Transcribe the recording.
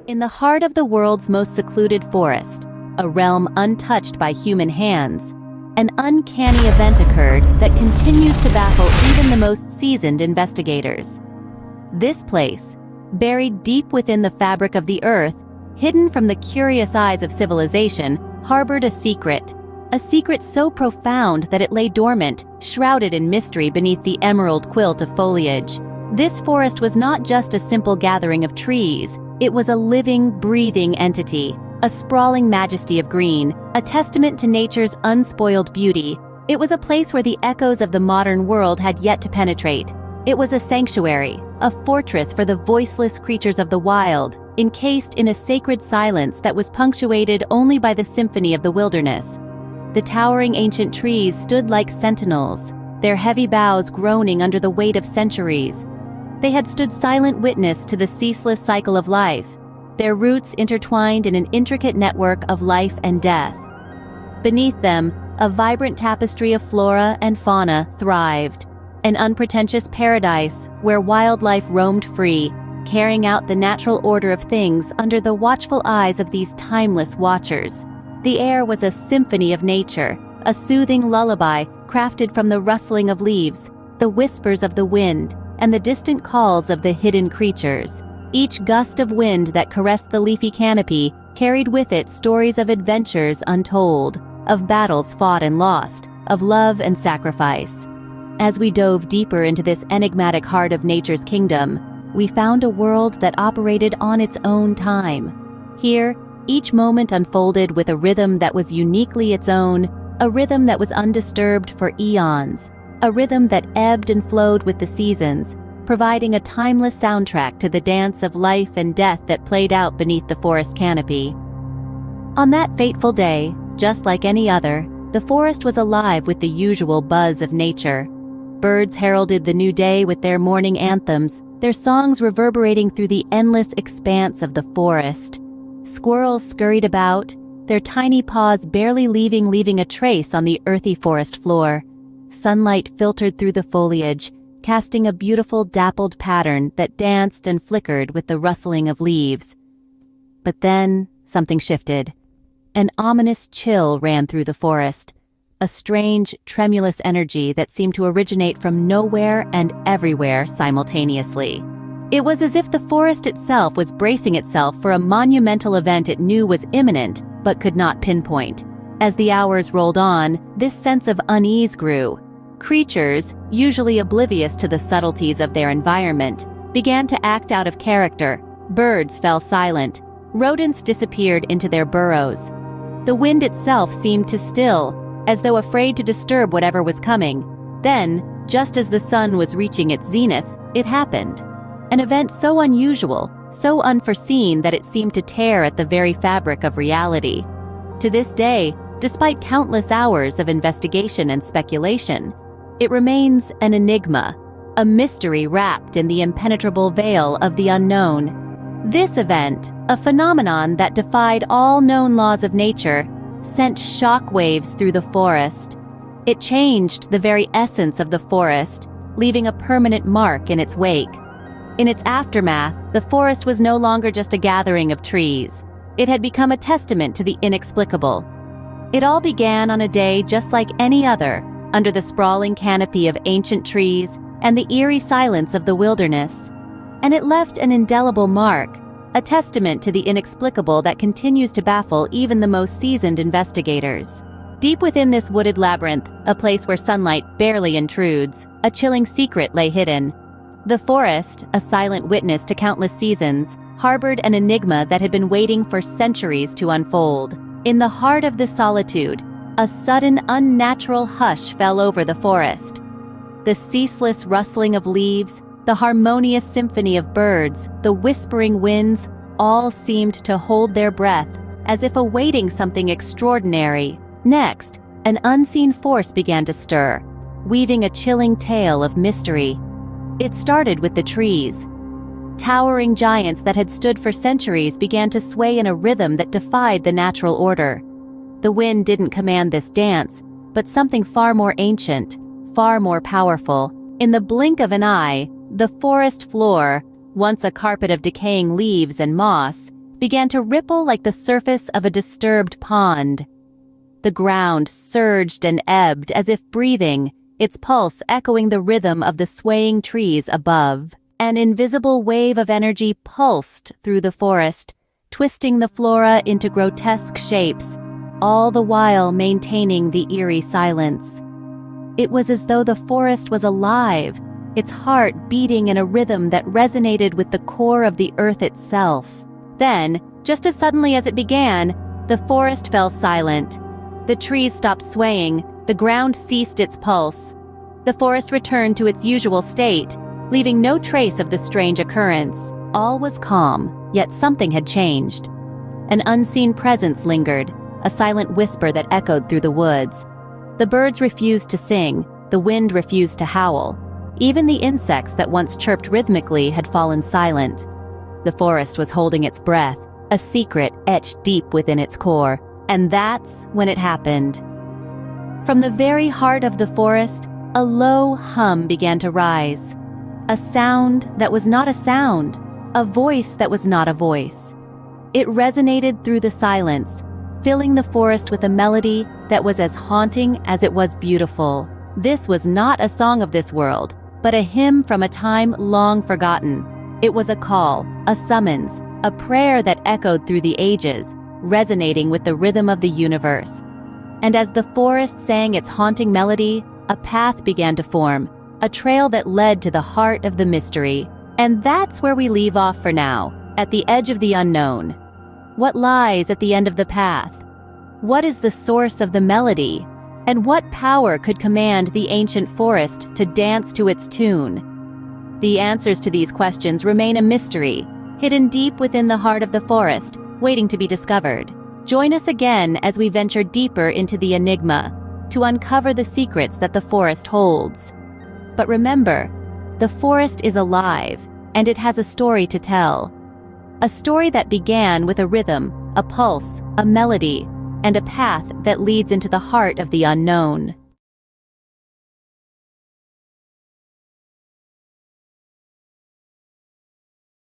In the heart of the world's most secluded forest, a realm untouched by human hands, an uncanny event occurred that continues to baffle even the most seasoned investigators. This place, buried deep within the fabric of the earth, hidden from the curious eyes of civilization, harbored a secret so profound that it lay dormant, shrouded in mystery beneath the emerald quilt of foliage. This forest was not just a simple gathering of trees, it was a living, breathing entity, a sprawling majesty of green, a testament to nature's unspoiled beauty. It was a place where the echoes of the modern world had yet to penetrate. It was a sanctuary, a fortress for the voiceless creatures of the wild, encased in a sacred silence that was punctuated only by the symphony of the wilderness. The towering ancient trees stood like sentinels, their heavy boughs groaning under the weight of centuries. They had stood silent witness to the ceaseless cycle of life, their roots intertwined in an intricate network of life and death. Beneath them, a vibrant tapestry of flora and fauna thrived, an unpretentious paradise where wildlife roamed free, carrying out the natural order of things under the watchful eyes of these timeless watchers. The air was a symphony of nature, a soothing lullaby crafted from the rustling of leaves, the whispers of the wind, and the distant calls of the hidden creatures. Each gust of wind that caressed the leafy canopy carried with it stories of adventures untold, of battles fought and lost, of love and sacrifice. As we dove deeper into this enigmatic heart of nature's kingdom, we found a world that operated on its own time. Here, each moment unfolded with a rhythm that was uniquely its own, a rhythm that was undisturbed for eons, a rhythm that ebbed and flowed with the seasons, providing a timeless soundtrack to the dance of life and death that played out beneath the forest canopy. On that fateful day, just like any other, the forest was alive with the usual buzz of nature. Birds heralded the new day with their morning anthems, their songs reverberating through the endless expanse of the forest. Squirrels scurried about, their tiny paws barely leaving a trace on the earthy forest floor. Sunlight filtered through the foliage, casting a beautiful dappled pattern that danced and flickered with the rustling of leaves. But then, something shifted. An ominous chill ran through the forest, a strange, tremulous energy that seemed to originate from nowhere and everywhere simultaneously. It was as if the forest itself was bracing itself for a monumental event it knew was imminent, but could not pinpoint. As the hours rolled on, this sense of unease grew. Creatures, usually oblivious to the subtleties of their environment, began to act out of character. Birds fell silent. Rodents disappeared into their burrows. The wind itself seemed to still, as though afraid to disturb whatever was coming. Then, just as the sun was reaching its zenith, it happened. An event so unusual, so unforeseen that it seemed to tear at the very fabric of reality. To this day, despite countless hours of investigation and speculation, it remains an enigma, a mystery wrapped in the impenetrable veil of the unknown. This event, a phenomenon that defied all known laws of nature, sent shockwaves through the forest. It changed the very essence of the forest, leaving a permanent mark in its wake. In its aftermath, the forest was no longer just a gathering of trees. It had become a testament to the inexplicable. It all began on a day just like any other, under the sprawling canopy of ancient trees and the eerie silence of the wilderness. And it left an indelible mark, a testament to the inexplicable that continues to baffle even the most seasoned investigators. Deep within this wooded labyrinth, a place where sunlight barely intrudes, a chilling secret lay hidden. The forest, a silent witness to countless seasons, harbored an enigma that had been waiting for centuries to unfold. In the heart of this solitude, a sudden unnatural hush fell over the forest. The ceaseless rustling of leaves, the harmonious symphony of birds, the whispering winds, all seemed to hold their breath, as if awaiting something extraordinary. Next, an unseen force began to stir, weaving a chilling tale of mystery. It started with the trees. Towering giants that had stood for centuries began to sway in a rhythm that defied the natural order. The wind didn't command this dance, but something far more ancient, far more powerful. In the blink of an eye, the forest floor, once a carpet of decaying leaves and moss, began to ripple like the surface of a disturbed pond. The ground surged and ebbed as if breathing, its pulse echoing the rhythm of the swaying trees above. An invisible wave of energy pulsed through the forest, twisting the flora into grotesque shapes, all the while maintaining the eerie silence. It was as though the forest was alive, its heart beating in a rhythm that resonated with the core of the earth itself. Then, just as suddenly as it began, the forest fell silent. The trees stopped swaying, the ground ceased its pulse. The forest returned to its usual state, leaving no trace of the strange occurrence. All was calm, yet something had changed. An unseen presence lingered, a silent whisper that echoed through the woods. The birds refused to sing, the wind refused to howl. Even the insects that once chirped rhythmically had fallen silent. The forest was holding its breath, a secret etched deep within its core. And that's when it happened. From the very heart of the forest, a low hum began to rise. A sound that was not a sound, a voice that was not a voice. It resonated through the silence, filling the forest with a melody that was as haunting as it was beautiful. This was not a song of this world, but a hymn from a time long forgotten. It was a call, a summons, a prayer that echoed through the ages, resonating with the rhythm of the universe. And as the forest sang its haunting melody, a path began to form, a trail that led to the heart of the mystery. And that's where we leave off for now, at the edge of the unknown. What lies at the end of the path? What is the source of the melody? And what power could command the ancient forest to dance to its tune? The answers to these questions remain a mystery, hidden deep within the heart of the forest, waiting to be discovered. Join us again as we venture deeper into the enigma, to uncover the secrets that the forest holds. But remember, the forest is alive, and it has a story to tell. A story that began with a rhythm, a pulse, a melody, and a path that leads into the heart of the unknown.